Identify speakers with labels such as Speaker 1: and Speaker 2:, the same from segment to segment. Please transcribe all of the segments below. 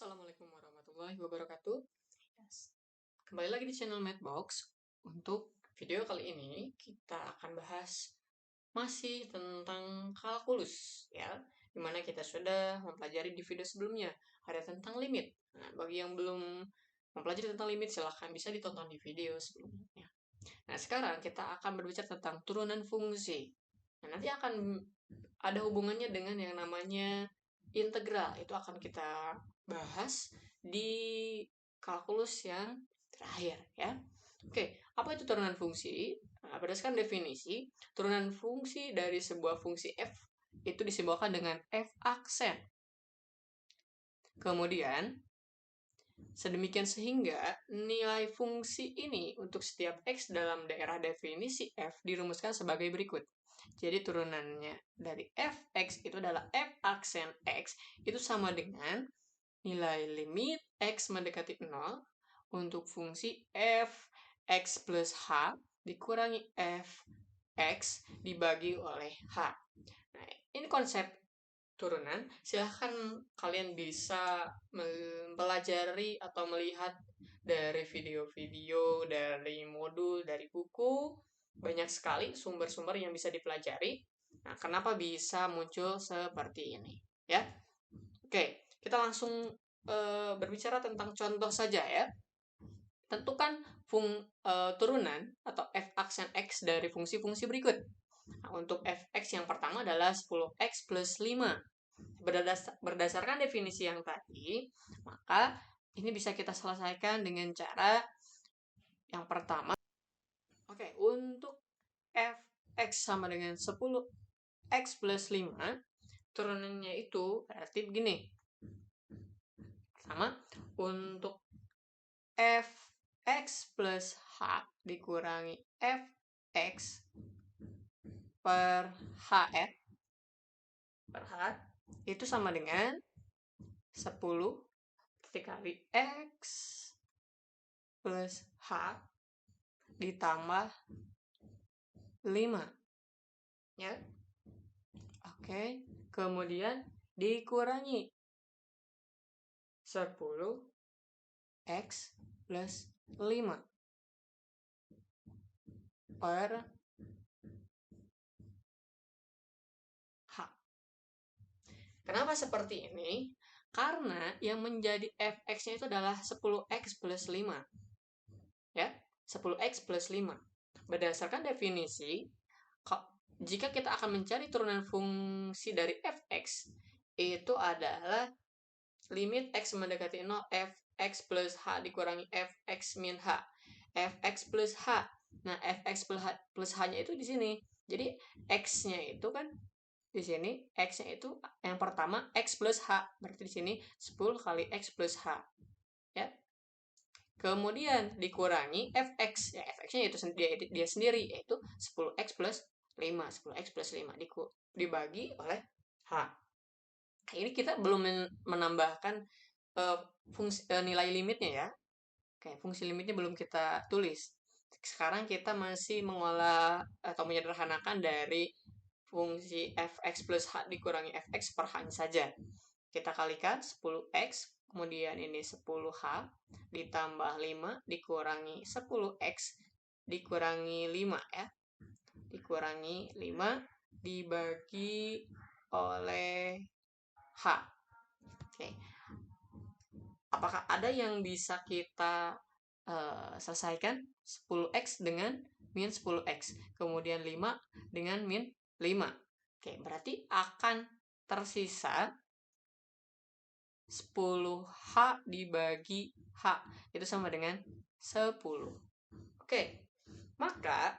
Speaker 1: Assalamualaikum warahmatullahi wabarakatuh. Kembali lagi di channel Mathbox. Untuk video kali ini kita akan bahas masih tentang kalkulus ya, dimana kita sudah mempelajari di video sebelumnya ada tentang limit. Nah, bagi yang belum mempelajari tentang limit silahkan bisa ditonton di video sebelumnya. Nah, sekarang kita akan berbicara tentang turunan fungsi. Nah, nanti akan ada hubungannya dengan yang namanya integral. Itu akan kita bahas di kalkulus yang terakhir ya. Oke, apa itu turunan fungsi? Nah, berdasarkan definisi, turunan fungsi dari sebuah fungsi f itu disimbolkan dengan f aksen. Kemudian, sedemikian sehingga nilai fungsi ini untuk setiap x dalam daerah definisi f dirumuskan sebagai berikut. Jadi turunannya dari fx itu adalah f aksen x itu sama dengan nilai limit x mendekati 0 untuk fungsi f x plus h dikurangi f x dibagi oleh h. Nah, ini konsep turunan. Silahkan kalian bisa mempelajari atau melihat dari video-video, dari modul, dari buku. Banyak sekali sumber-sumber yang bisa dipelajari. Nah, kenapa bisa muncul seperti ini? Ya, oke, kita langsung berbicara tentang contoh saja ya. Tentukan turunan atau f aksen x dari fungsi-fungsi berikut. Nah, untuk fx yang pertama adalah 10x plus 5. Berdasarkan definisi yang tadi, maka ini bisa kita selesaikan dengan cara yang pertama. Oke, untuk fx sama dengan 10x plus 5, turunannya itu berarti begini. Pertama, untuk fx plus h dikurangi fx per h per h itu sama dengan 10 dikali x plus h ditambah 5 ya. Oke, kemudian dikurangi 10x plus 5 per h. Kenapa seperti ini? Karena yang menjadi fx-nya itu adalah 10x plus 5. Ya, 10x plus 5. Berdasarkan definisi, jika kita akan mencari turunan fungsi dari fx, itu adalah limit x mendekati 0 fx plus h dikurangi fx min h. Fx plus h. Nah, fx plus h-nya itu di sini. Jadi x-nya itu kan di sini, x-nya itu yang pertama x plus h. Berarti di sini 10 kali x plus h. Ya. Kemudian dikurangi fx. Ya, fx-nya itu dia sendiri, yaitu 10x plus 5. 10x plus 5 dibagi oleh h. Ini kita belum menambahkan nilai limitnya ya. Oke, fungsi limitnya belum kita tulis. Sekarang kita masih mengolah atau menyederhanakan dari fungsi fx plus h dikurangi fx per h saja. Kita kalikan 10x, kemudian ini 10h, ditambah 5, dikurangi 10x, dikurangi 5 ya. Dikurangi 5, dibagi oleh h. Oke. Apakah ada yang bisa kita selesaikan? 10x dengan min 10x. Kemudian 5 dengan min 5. Oke, berarti akan tersisa 10h dibagi h. Itu sama dengan 10. Oke, maka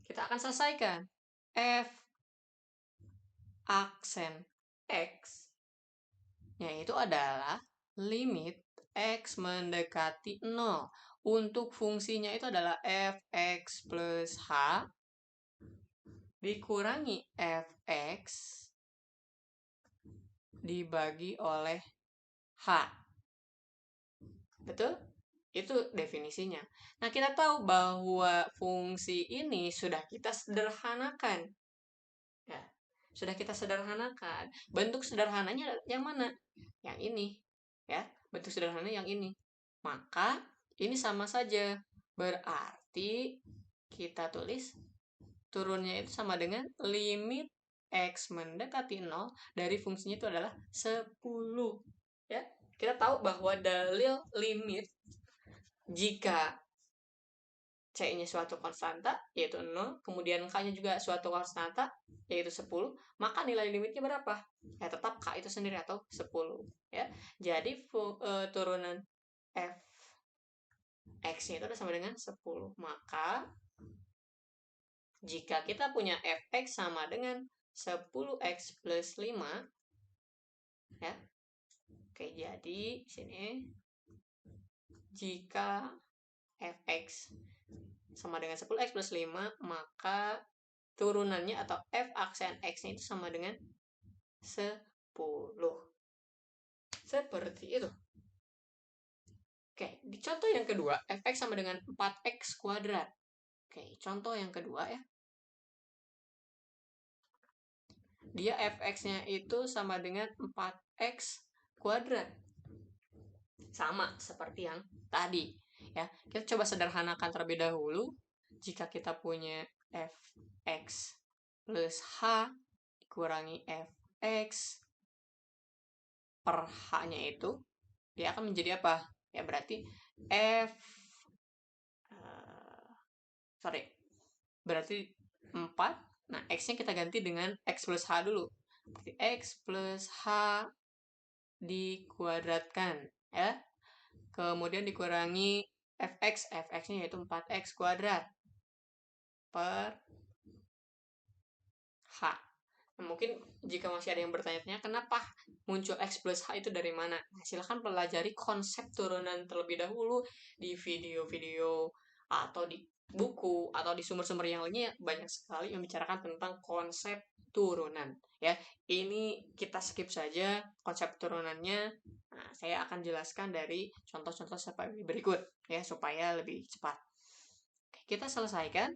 Speaker 1: kita akan selesaikan. F aksen x yaitu adalah limit x mendekati 0. Untuk fungsinya itu adalah fx plus h dikurangi fx dibagi oleh h. Betul? Itu definisinya. Nah, kita tahu bahwa fungsi ini sudah kita sederhanakan. Ya, sudah kita sederhanakan. Bentuk sederhananya yang mana? Yang ini, ya. Bentuk sederhana yang ini. Maka ini sama saja. Berarti kita tulis turunnya itu sama dengan limit X mendekati 0 dari fungsinya itu adalah 10. Ya, kita tahu bahwa dalil limit jika C-nya suatu konstanta, yaitu 0, kemudian K-nya juga suatu konstanta, yaitu 10, maka nilai limitnya berapa? Ya, tetap K itu sendiri atau 10. Ya. Jadi, turunan f X-nya itu adalah sama dengan 10. Maka, jika kita punya fx sama dengan 10x plus 5, ya. Oke, jadi di sini jika fx sama dengan 10x plus 5, maka turunannya atau f aksen x-nya itu sama dengan 10. Seperti itu. Oke, di contoh yang kedua, fx sama dengan 4x kuadrat. Oke, contoh yang kedua ya. Dia fx-nya itu sama dengan 4x kuadrat. Sama seperti yang tadi. Ya, kita coba sederhanakan terlebih dahulu. Jika kita punya fx plus h dikurangi fx per h-nya itu, dia akan menjadi apa? Ya, berarti berarti 4. Nah, x-nya kita ganti dengan x plus h dulu. Berarti x plus h dikuadratkan, ya. Kemudian dikurangi fx-nya yaitu 4x kuadrat per h. Nah, mungkin jika masih ada yang bertanya-tanya kenapa muncul x plus h itu dari mana? Nah, silahkan pelajari konsep turunan terlebih dahulu di video-video atau di buku atau di sumber-sumber yang lainnya, banyak sekali yang membicarakan tentang konsep turunan. Ya, ini kita skip saja konsep turunannya. Nah, saya akan jelaskan dari contoh-contoh seperti berikut ya supaya lebih cepat. Oke, kita selesaikan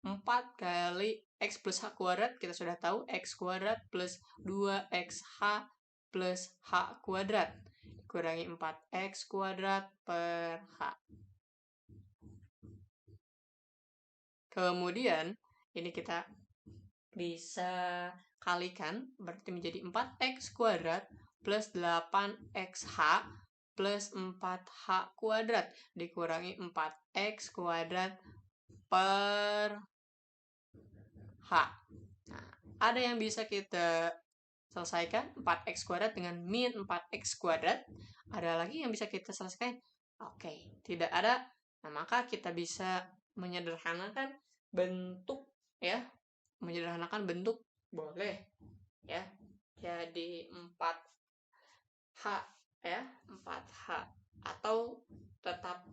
Speaker 1: 4 kali x plus h kuadrat, kita sudah tahu x kuadrat plus 2xh plus h kuadrat dikurangi 4x kuadrat per h. Kemudian ini kita bisa kalikan, berarti menjadi 4x kuadrat plus 8xh plus 4h kuadrat dikurangi 4x kuadrat per h. Nah, ada yang bisa kita selesaikan 4x kuadrat dengan min 4x kuadrat. Ada lagi yang bisa kita selesaikan? Oke, tidak ada. Nah, maka kita bisa menyederhanakan bentuk ya. Menyederhanakan bentuk boleh ya. Jadi 4h ya, 4h atau tetap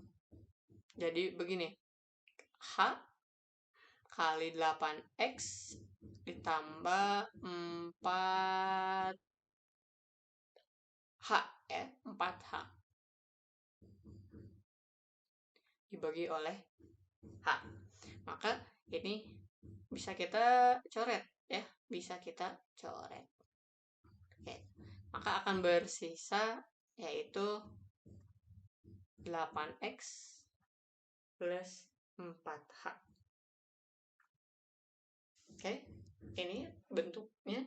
Speaker 1: jadi begini. H kali 8x ditambah 4h ya, 4h dibagi oleh h. Maka ini bisa kita coret ya, bisa kita coret. Oke. Maka akan bersisa yaitu 8x plus 4h. Oke, ini bentuknya.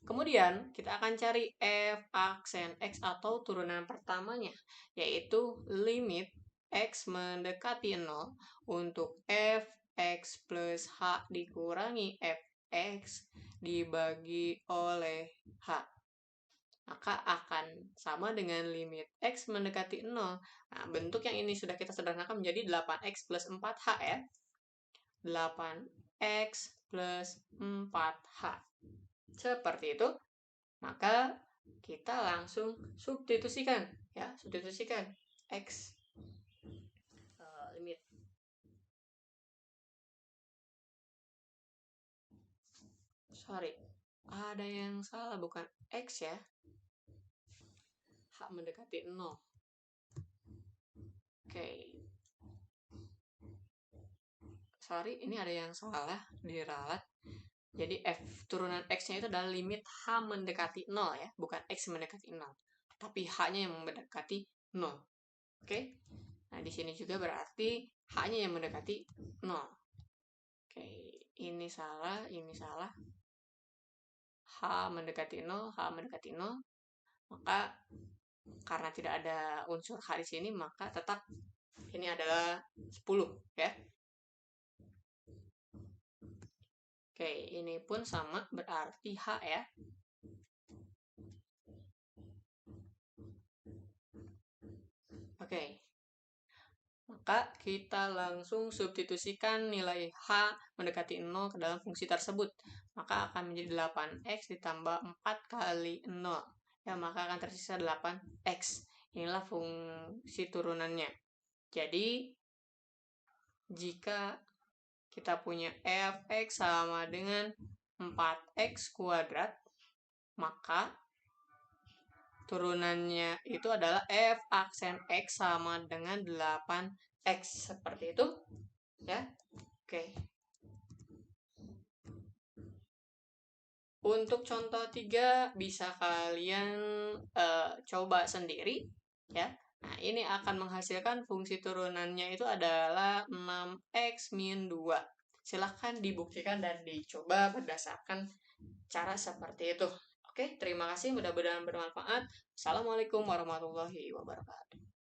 Speaker 1: Kemudian kita akan cari f aksen x atau turunan pertamanya, yaitu limit x mendekati 0 untuk f x plus h dikurangi fx dibagi oleh h. Maka akan sama dengan limit x mendekati 0. Nah, bentuk yang ini sudah kita sederhanakan menjadi 8x plus 4h ya. 8x plus 4h. Seperti itu. Maka kita langsung substitusikan ya, substitusikan x limit. Sorry, ada yang salah, bukan x ya. H mendekati 0. Oke. Sorry, ini ada yang salah di ralat. Jadi F turunan X-nya itu adalah limit H mendekati 0 ya, bukan X mendekati 0. Tapi H-nya yang mendekati 0. Oke? Nah, di sini juga berarti H-nya yang mendekati 0. Oke, ini salah, ini salah. H mendekati 0, H mendekati 0. Maka karena tidak ada unsur H di sini, maka tetap ini adalah 10 ya. Oke, ini pun sama berarti H ya. Oke. Maka kita langsung substitusikan nilai H mendekati 0 ke dalam fungsi tersebut. Maka akan menjadi 8X ditambah 4 kali 0. Ya, maka akan tersisa 8X. Inilah fungsi turunannya. Jadi, jika kita punya fx sama dengan 4x kuadrat, maka turunannya itu adalah f aksen x sama dengan 8x. Seperti itu ya. Oke. Untuk contoh 3 bisa kalian coba sendiri ya. Nah, ini akan menghasilkan fungsi turunannya itu adalah 6x min 2. Silahkan dibuktikan dan dicoba berdasarkan cara seperti itu. Oke, terima kasih. Mudah-mudahan bermanfaat. Assalamualaikum warahmatullahi wabarakatuh.